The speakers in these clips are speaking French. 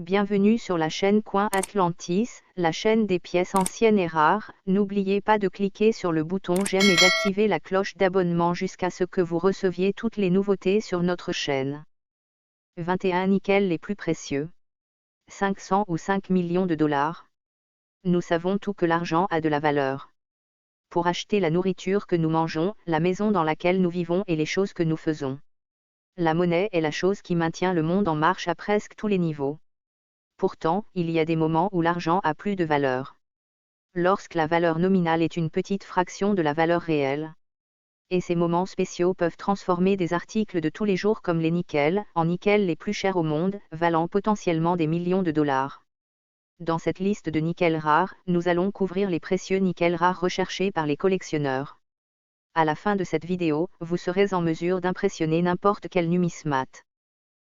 Bienvenue sur la chaîne Coin Atlantis, la chaîne des pièces anciennes et rares. N'oubliez pas de cliquer sur le bouton j'aime et d'activer la cloche d'abonnement jusqu'à ce que vous receviez toutes les nouveautés sur notre chaîne. 21 nickels les plus précieux. 500 ou 5 millions de dollars. Nous savons tout que l'argent a de la valeur. Pour acheter la nourriture que nous mangeons, la maison dans laquelle nous vivons et les choses que nous faisons. La monnaie est la chose qui maintient le monde en marche à presque tous les niveaux. Pourtant, il y a des moments où l'argent a plus de valeur. Lorsque la valeur nominale est une petite fraction de la valeur réelle. Et ces moments spéciaux peuvent transformer des articles de tous les jours comme les nickels, en nickels les plus chers au monde, valant potentiellement des millions de dollars. Dans cette liste de nickels rares, nous allons couvrir les précieux nickels rares recherchés par les collectionneurs. À la fin de cette vidéo, vous serez en mesure d'impressionner n'importe quel numismate.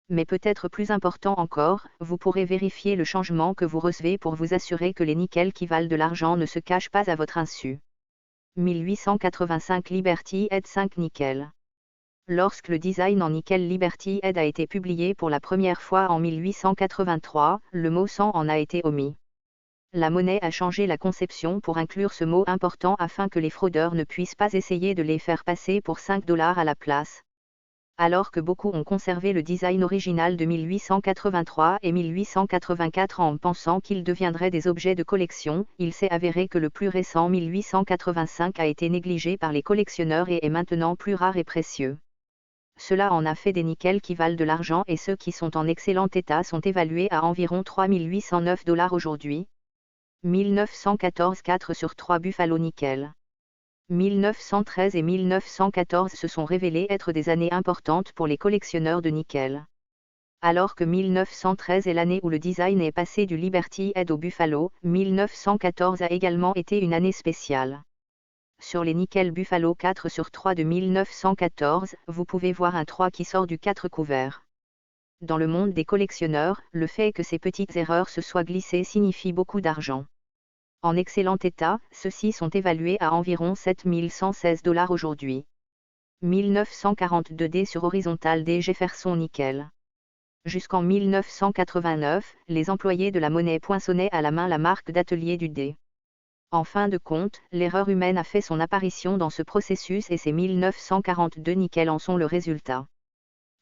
Mais peut-être plus important encore, vous pourrez vérifier le changement que vous recevez pour vous assurer que les nickels qui valent de l'argent ne se cachent pas à votre insu. 1885 Liberty Head 5 nickel. Lorsque le design en nickel Liberty Head a été publié pour la première fois en 1883, le mot 100 en a été omis. La monnaie a changé la conception pour inclure ce mot important afin que les fraudeurs ne puissent pas essayer de les faire passer pour 5 $ à la place. Alors que beaucoup ont conservé le design original de 1883 et 1884 en pensant qu'ils deviendraient des objets de collection, il s'est avéré que le plus récent 1885 a été négligé par les collectionneurs et est maintenant plus rare et précieux. Cela en a fait des nickels qui valent de l'argent et ceux qui sont en excellent état sont évalués à environ 3 809 $ aujourd'hui. 1914 4 sur 3 Buffalo nickel. 1913 et 1914 se sont révélés être des années importantes pour les collectionneurs de nickel. Alors que 1913 est l'année où le design est passé du Liberty Head au Buffalo, 1914 a également été une année spéciale. Sur les nickels Buffalo 4 sur 3 de 1914, vous pouvez voir un 3 qui sort du 4 couvert. Dans le monde des collectionneurs, le fait que ces petites erreurs se soient glissées signifie beaucoup d'argent. En excellent état, ceux-ci sont évalués à environ 7 116 $ aujourd'hui. 1942 D sur horizontal D Jefferson nickel. Jusqu'en 1989, les employés de la monnaie poinçonnaient à la main la marque d'atelier du D. En fin de compte, l'erreur humaine a fait son apparition dans ce processus et ces 1942 nickels en sont le résultat.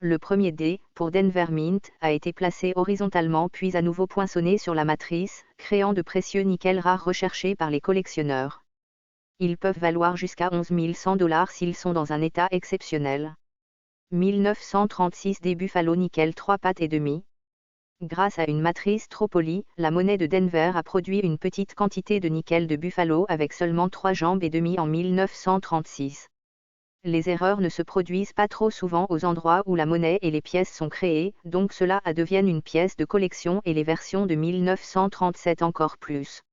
Le premier D, pour Denver Mint, a été placé horizontalement puis à nouveau poinçonné sur la matrice, créant de précieux nickels rares recherchés par les collectionneurs. Ils peuvent valoir jusqu'à 11 100 $ s'ils sont dans un état exceptionnel. 1936 D Buffalo nickel 3 pattes et demi. Grâce à une matrice trop polie, la monnaie de Denver a produit une petite quantité de nickel de Buffalo avec seulement 3 jambes et demi en 1936. Les erreurs ne se produisent pas trop souvent aux endroits où la monnaie et les pièces sont créées, donc cela devienne une pièce de collection et les versions de 1937 encore plus.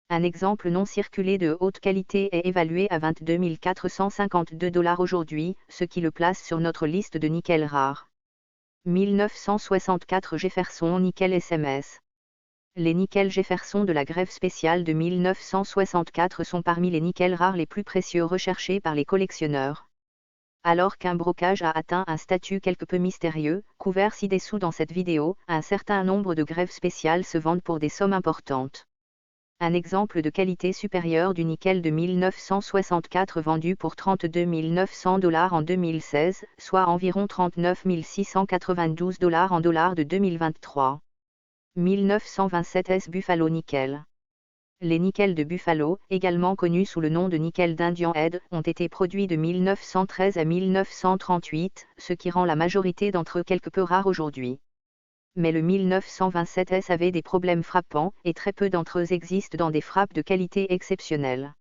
Un exemple non circulé de haute qualité est évalué à 22 452 $ aujourd'hui, ce qui le place sur notre liste de nickels rares. 1964 Jefferson nickel SMS. Les nickels Jefferson de la grève spéciale de 1964 sont parmi les nickels rares les plus précieux recherchés par les collectionneurs. Alors qu'un brocage a atteint un statut quelque peu mystérieux, couvert ci-dessous dans cette vidéo, un certain nombre de grèves spéciales se vendent pour des sommes importantes. Un exemple de qualité supérieure du nickel de 1964 vendu pour 32 900 $ en 2016, soit environ 39 692 $ en dollars de 2023. 1927 S Buffalo nickel. Les nickels de Buffalo, également connus sous le nom de nickel d'Indian Head, ont été produits de 1913 à 1938, ce qui rend la majorité d'entre eux quelque peu rares aujourd'hui. Mais le 1927 S avait des problèmes frappants, et très peu d'entre eux existent dans des frappes de qualité exceptionnelle.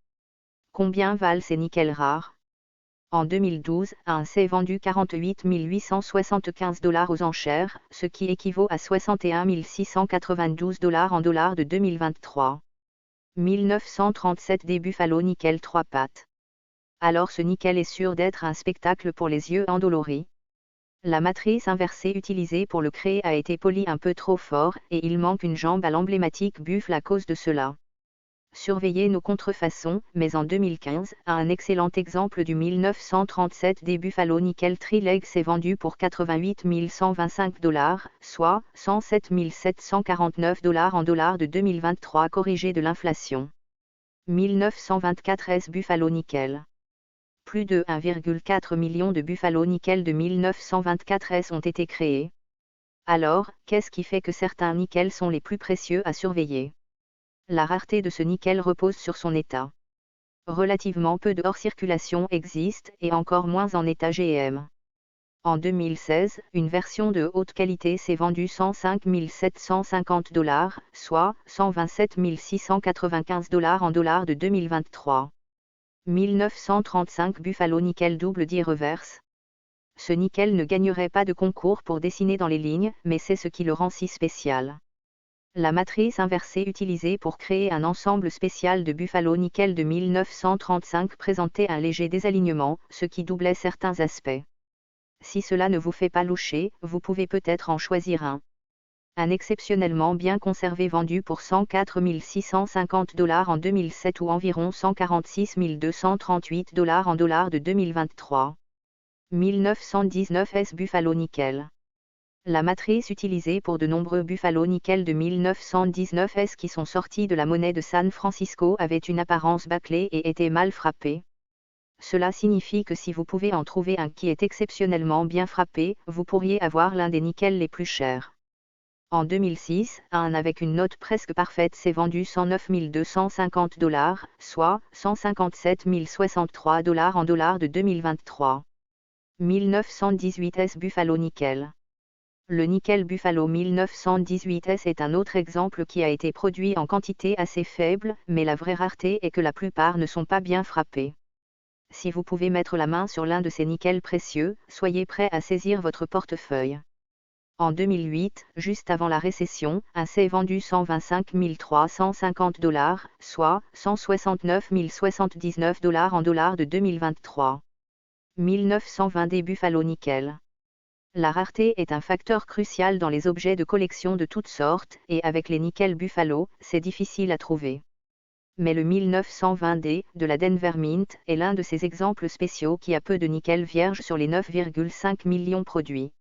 Combien valent ces nickels rares? En 2012, un s'est vendu 48 875 $ aux enchères, ce qui équivaut à 61 692 $ en dollars de 2023. 1937 des Buffalo nickel 3 pattes. Alors ce nickel est sûr d'être un spectacle pour les yeux endoloris. La matrice inversée utilisée pour le créer a été polie un peu trop fort, et il manque une jambe à l'emblématique buffle à cause de cela. Surveillez nos contrefaçons, mais en 2015, un excellent exemple du 1937 des Buffalo Nickel Tri-Leg s'est vendu pour 88 125 $, soit 107 749 $ en dollars de 2023 corrigé de l'inflation. 1924 S Buffalo Nickel. Plus de 1,4 million de Buffalo Nickel de 1924 S ont été créés. Alors, qu'est-ce qui fait que certains nickels sont les plus précieux à surveiller? La rareté de ce nickel repose sur son état. Relativement peu de hors-circulation existent et encore moins en état GM. En 2016, une version de haute qualité s'est vendue 105 750 $, soit 127 695 $ en dollars de 2023. 1935 Buffalo Nickel Double Die Reverse. Ce nickel ne gagnerait pas de concours pour dessiner dans les lignes, mais c'est ce qui le rend si spécial. La matrice inversée utilisée pour créer un ensemble spécial de Buffalo Nickel de 1935 présentait un léger désalignement, ce qui doublait certains aspects. Si cela ne vous fait pas loucher, vous pouvez peut-être en choisir un. Un exceptionnellement bien conservé vendu pour 104 650 $ en 2007 ou environ 146 238 $ en dollars de 2023. 1919 S Buffalo Nickel. La matrice utilisée pour de nombreux Buffalo Nickel de 1919 S qui sont sortis de la monnaie de San Francisco avait une apparence bâclée et était mal frappée. Cela signifie que si vous pouvez en trouver un qui est exceptionnellement bien frappé, vous pourriez avoir l'un des nickels les plus chers. En 2006, un avec une note presque parfaite s'est vendu 109 250 $, soit 157 063 $ en dollars de 2023. 1918 S Buffalo Nickel. Le nickel Buffalo 1918 S est un autre exemple qui a été produit en quantité assez faible, mais la vraie rareté est que la plupart ne sont pas bien frappés. Si vous pouvez mettre la main sur l'un de ces nickels précieux, soyez prêt à saisir votre portefeuille. En 2008, juste avant la récession, un s'est vendu 125 350 $, soit 169 079 $ en dollars de 2023. 1920 des Buffalo Nickel. La rareté est un facteur crucial dans les objets de collection de toutes sortes, et avec les nickels Buffalo, c'est difficile à trouver. Mais le 1920D de la Denver Mint est l'un de ces exemples spéciaux qui a peu de nickel vierge sur les 9,5 millions produits.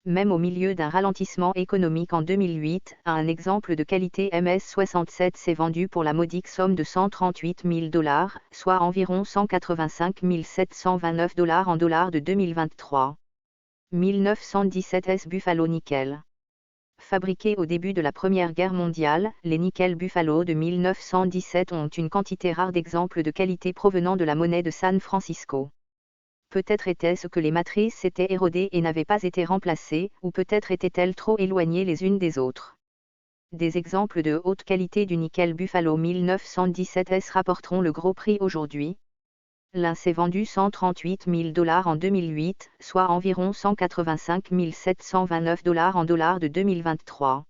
Même au milieu d'un ralentissement économique en 2008, un exemple de qualité MS67 s'est vendu pour la modique somme de 138 000 $, soit environ 185 729 $ en dollars de 2023. 1917 S Buffalo Nickel. Fabriqués au début de la Première Guerre mondiale, les nickels Buffalo de 1917 ont une quantité rare d'exemples de qualité provenant de la monnaie de San Francisco. Peut-être était-ce que les matrices s'étaient érodées et n'avaient pas été remplacées, ou peut-être étaient-elles trop éloignées les unes des autres. Des exemples de haute qualité du nickel Buffalo 1917 S rapporteront le gros prix aujourd'hui. L'un s'est vendu 138 000 $ en 2008, soit environ 185 729 $ en dollars de 2023.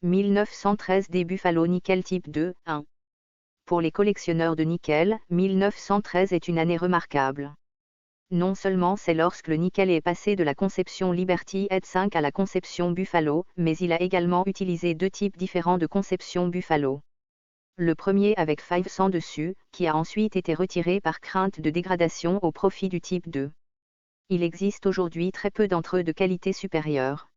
1913 des Buffalo Nickel Type 2, 1. Pour les collectionneurs de nickel, 1913 est une année remarquable. Non seulement c'est lorsque le nickel est passé de la conception Liberty Head 5 à la conception Buffalo, mais il a également utilisé deux types différents de conception Buffalo. Le premier avec 500 dessus, qui a ensuite été retiré par crainte de dégradation au profit du type 2. Il existe aujourd'hui très peu d'entre eux de qualité supérieure.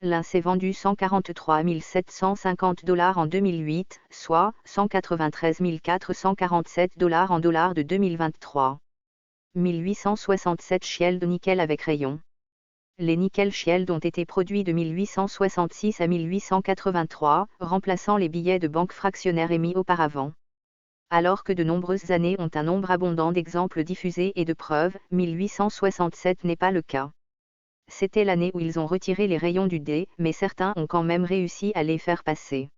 L'un s'est vendu 143 750 $ en 2008, soit 193 447 $ en dollars de 2023. 1867 Shield nickel avec rayon. Les nickel Shield ont été produits de 1866 à 1883, remplaçant les billets de banque fractionnaires émis auparavant. Alors que de nombreuses années ont un nombre abondant d'exemples diffusés et de preuves, 1867 n'est pas le cas. C'était l'année où ils ont retiré les rayons du dé, mais certains ont quand même réussi à les faire passer.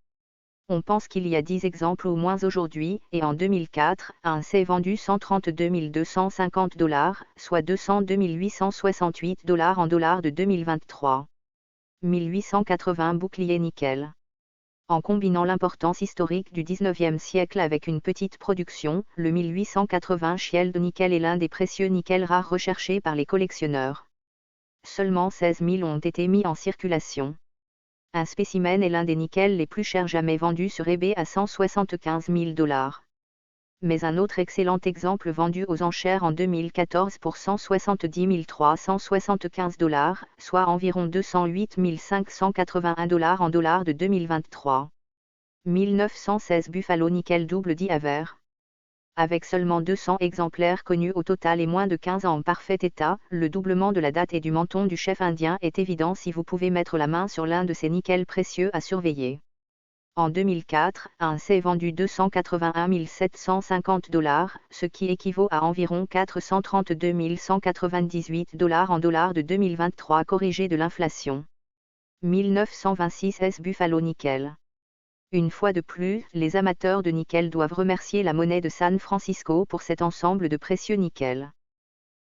On pense qu'il y a 10 exemples ou moins aujourd'hui, et en 2004, un s'est vendu 132 250 $, soit 202 868 $ en dollars de 2023. 1880 Bouclier nickel. En combinant l'importance historique du 19e siècle avec une petite production, le 1880 Shield nickel est l'un des précieux nickels rares recherchés par les collectionneurs. Seulement 16 000 ont été mis en circulation. Un spécimen est l'un des nickels les plus chers jamais vendus sur eBay à 175 000 $. Mais un autre excellent exemple vendu aux enchères en 2014 pour 170 375 $, soit environ 208 581 $ en dollars de 2023. 1916 Buffalo Nickel double diaver. Avec seulement 200 exemplaires connus au total et moins de 15 ans en parfait état, le doublement de la date et du menton du chef indien est évident si vous pouvez mettre la main sur l'un de ces nickels précieux à surveiller. En 2004, un s'est vendu 281 750 $, ce qui équivaut à environ 432 198 $ en dollars de 2023 corrigé de l'inflation. 1926 S Buffalo Nickel. Une fois de plus, les amateurs de nickel doivent remercier la monnaie de San Francisco pour cet ensemble de précieux nickels.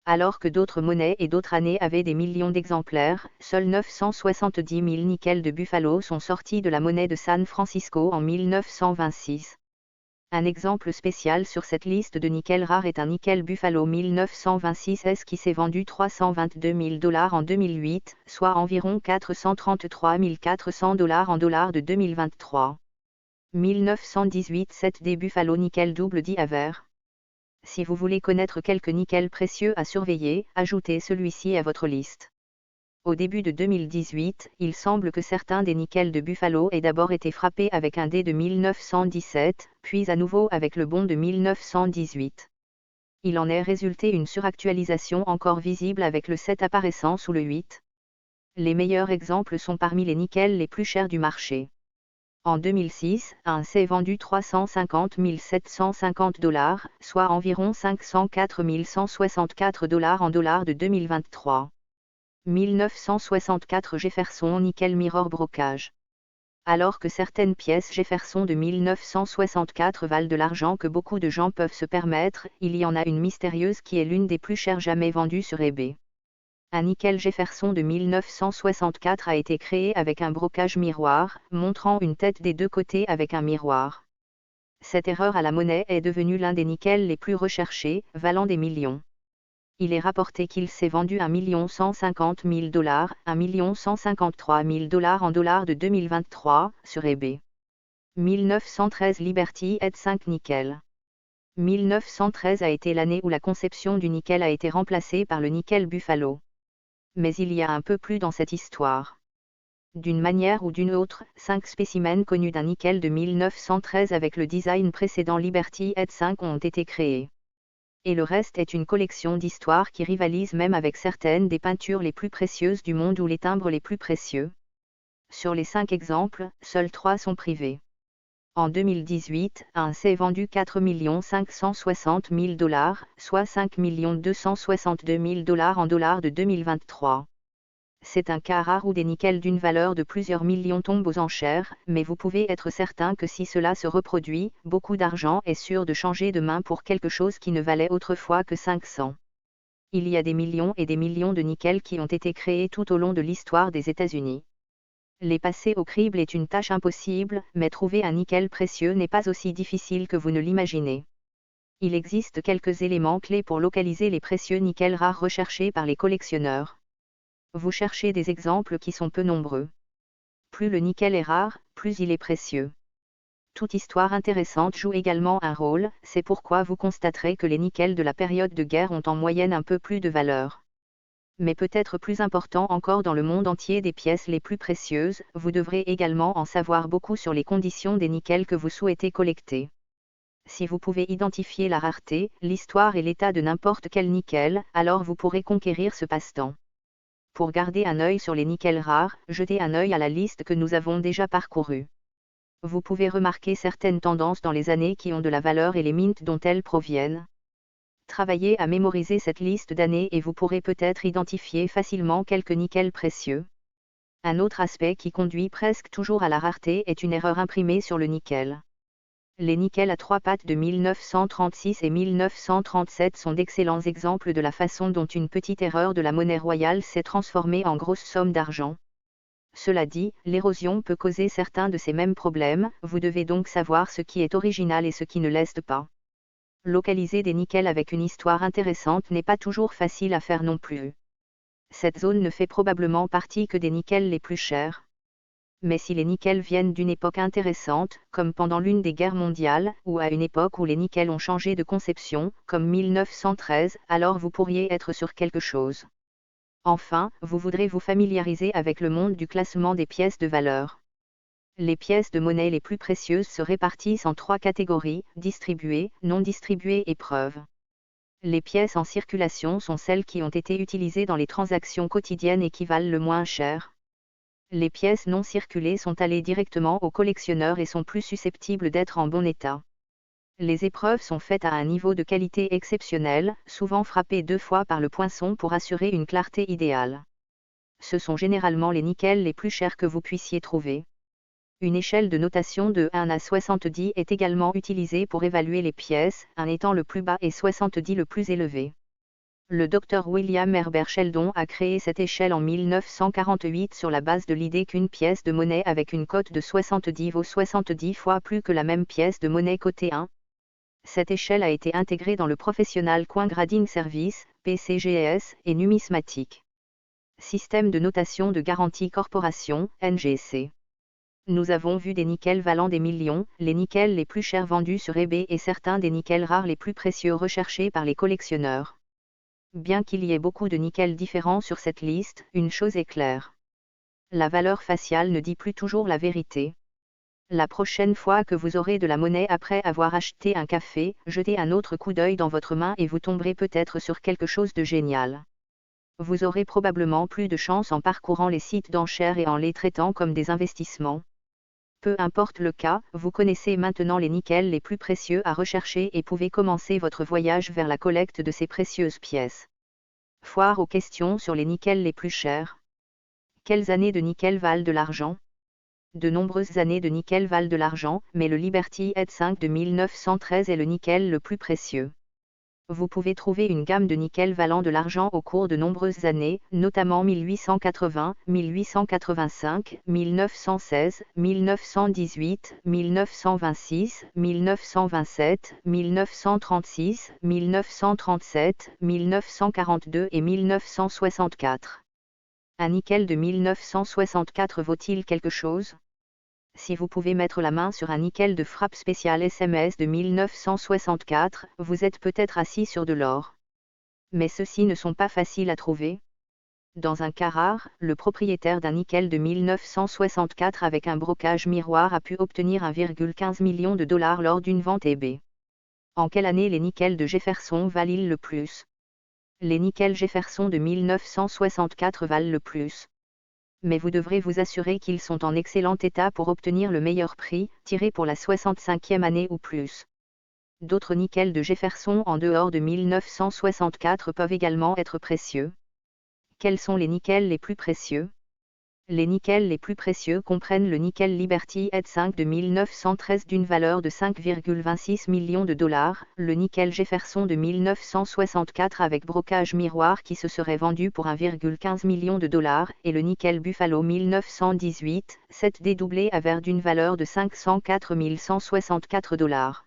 Alors que d'autres monnaies et d'autres années avaient des millions d'exemplaires, seuls 970 000 nickels de Buffalo sont sortis de la monnaie de San Francisco en 1926. Un exemple spécial sur cette liste de nickels rares est un nickel Buffalo 1926S qui s'est vendu 322 000 $ en 2008, soit environ 433 400 $ en dollars de 2023. 1918 7D Buffalo Nickel double diaver. Si vous voulez connaître quelques nickels précieux à surveiller, ajoutez celui-ci à votre liste. Au début de 2018, il semble que certains des nickels de Buffalo aient d'abord été frappés avec un dé de 1917, puis à nouveau avec le bon de 1918. Il en est résulté une suractualisation encore visible avec le 7 apparaissant sous le 8. Les meilleurs exemples sont parmi les nickels les plus chers du marché. En 2006, un s'est vendu 350 750 $, soit environ 504 164 $ en dollars de 2023. 1964 Jefferson Nickel Mirror Brocage. Alors que certaines pièces Jefferson de 1964 valent de l'argent que beaucoup de gens peuvent se permettre, il y en a une mystérieuse qui est l'une des plus chères jamais vendues sur eBay. Un nickel Jefferson de 1964 a été créé avec un brocage miroir, montrant une tête des deux côtés avec un miroir. Cette erreur à la monnaie est devenue l'un des nickels les plus recherchés, valant des millions. Il est rapporté qu'il s'est vendu 1 150 000 $, 1 153 000 $ en dollars de 2023, sur eBay. 1913 Liberty Head 5 Nickel. 1913 a été l'année où la conception du nickel a été remplacée par le nickel Buffalo. Mais il y a un peu plus dans cette histoire. D'une manière ou d'une autre, 5 spécimens connus d'un nickel de 1913 avec le design précédent Liberty Head 5 ont été créés. Et le reste est une collection d'histoires qui rivalise même avec certaines des peintures les plus précieuses du monde ou les timbres les plus précieux. Sur les 5 exemples, seuls 3 sont privés. En 2018, un s'est vendu 4 560 000 $, soit 5 262 000 $ en dollars de 2023. C'est un cas rare où des nickels d'une valeur de plusieurs millions tombent aux enchères, mais vous pouvez être certain que si cela se reproduit, beaucoup d'argent est sûr de changer de main pour quelque chose qui ne valait autrefois que 500. Il y a des millions et des millions de nickels qui ont été créés tout au long de l'histoire des États-Unis. Les passer au crible est une tâche impossible, mais trouver un nickel précieux n'est pas aussi difficile que vous ne l'imaginez. Il existe quelques éléments clés pour localiser les précieux nickels rares recherchés par les collectionneurs. Vous cherchez des exemples qui sont peu nombreux. Plus le nickel est rare, plus il est précieux. Toute histoire intéressante joue également un rôle, c'est pourquoi vous constaterez que les nickels de la période de guerre ont en moyenne un peu plus de valeur. Mais peut-être plus important encore dans le monde entier des pièces les plus précieuses, vous devrez également en savoir beaucoup sur les conditions des nickels que vous souhaitez collecter. Si vous pouvez identifier la rareté, l'histoire et l'état de n'importe quel nickel, alors vous pourrez conquérir ce passe-temps. Pour garder un œil sur les nickels rares, jetez un œil à la liste que nous avons déjà parcourue. Vous pouvez remarquer certaines tendances dans les années qui ont de la valeur et les mints dont elles proviennent. Travaillez à mémoriser cette liste d'années et vous pourrez peut-être identifier facilement quelques nickels précieux. Un autre aspect qui conduit presque toujours à la rareté est une erreur imprimée sur le nickel. Les nickels à 3 pattes de 1936 et 1937 sont d'excellents exemples de la façon dont une petite erreur de la monnaie royale s'est transformée en grosse somme d'argent. Cela dit, l'érosion peut causer certains de ces mêmes problèmes, vous devez donc savoir ce qui est original et ce qui ne l'est pas. Localiser des nickels avec une histoire intéressante n'est pas toujours facile à faire non plus. Cette zone ne fait probablement partie que des nickels les plus chers. Mais si les nickels viennent d'une époque intéressante, comme pendant l'une des guerres mondiales, ou à une époque où les nickels ont changé de conception, comme 1913, alors vous pourriez être sur quelque chose. Enfin, vous voudrez vous familiariser avec le monde du classement des pièces de valeur. Les pièces de monnaie les plus précieuses se répartissent en 3 catégories, distribuées, non distribuées et preuves. Les pièces en circulation sont celles qui ont été utilisées dans les transactions quotidiennes et qui valent le moins cher. Les pièces non circulées sont allées directement aux collectionneurs et sont plus susceptibles d'être en bon état. Les épreuves sont faites à un niveau de qualité exceptionnel, souvent frappées 2 fois par le poinçon pour assurer une clarté idéale. Ce sont généralement les nickels les plus chers que vous puissiez trouver. Une échelle de notation de 1 à 70 est également utilisée pour évaluer les pièces, 1 étant le plus bas et 70 le plus élevé. Le Dr William Herbert Sheldon a créé cette échelle en 1948 sur la base de l'idée qu'une pièce de monnaie avec une cote de 70 vaut 70 fois plus que la même pièce de monnaie cotée 1. Cette échelle a été intégrée dans le Professional Coin Grading Service, PCGS, et Numismatique. Système de notation de garantie corporation, NGC. Nous avons vu des nickels valant des millions, les nickels les plus chers vendus sur eBay et certains des nickels rares les plus précieux recherchés par les collectionneurs. Bien qu'il y ait beaucoup de nickels différents sur cette liste, une chose est claire. La valeur faciale ne dit plus toujours la vérité. La prochaine fois que vous aurez de la monnaie après avoir acheté un café, jetez un autre coup d'œil dans votre main et vous tomberez peut-être sur quelque chose de génial. Vous aurez probablement plus de chance en parcourant les sites d'enchères et en les traitant comme des investissements. Peu importe le cas, vous connaissez maintenant les nickels les plus précieux à rechercher et pouvez commencer votre voyage vers la collecte de ces précieuses pièces. Foire aux questions sur les nickels les plus chers. Quelles années de nickel valent de l'argent ? De nombreuses années de nickel valent de l'argent, mais le Liberty Head 5 de 1913 est le nickel le plus précieux. Vous pouvez trouver une gamme de nickel valant de l'argent au cours de nombreuses années, notamment 1880, 1885, 1916, 1918, 1926, 1927, 1936, 1937, 1942 et 1964. Un nickel de 1964 vaut-il quelque chose ? Si vous pouvez mettre la main sur un nickel de frappe spéciale SMS de 1964, vous êtes peut-être assis sur de l'or. Mais ceux-ci ne sont pas faciles à trouver. Dans un cas rare, le propriétaire d'un nickel de 1964 avec un brocage miroir a pu obtenir 1,15 million de dollars lors d'une vente eBay. En quelle année les nickels de Jefferson valent-ils le plus ? Les nickels Jefferson de 1964 valent le plus. Mais vous devrez vous assurer qu'ils sont en excellent état pour obtenir le meilleur prix, tiré pour la 65e année ou plus. D'autres nickels de Jefferson en dehors de 1964 peuvent également être précieux. Quels sont les nickels les plus précieux ? Les nickels les plus précieux comprennent le nickel Liberty Head 5 de 1913 d'une valeur de 5,26 millions de dollars, le nickel Jefferson de 1964 avec brocage miroir qui se serait vendu pour 1,15 million de dollars, et le nickel Buffalo 1918, 7D doublé à verre d'une valeur de 504 164 dollars.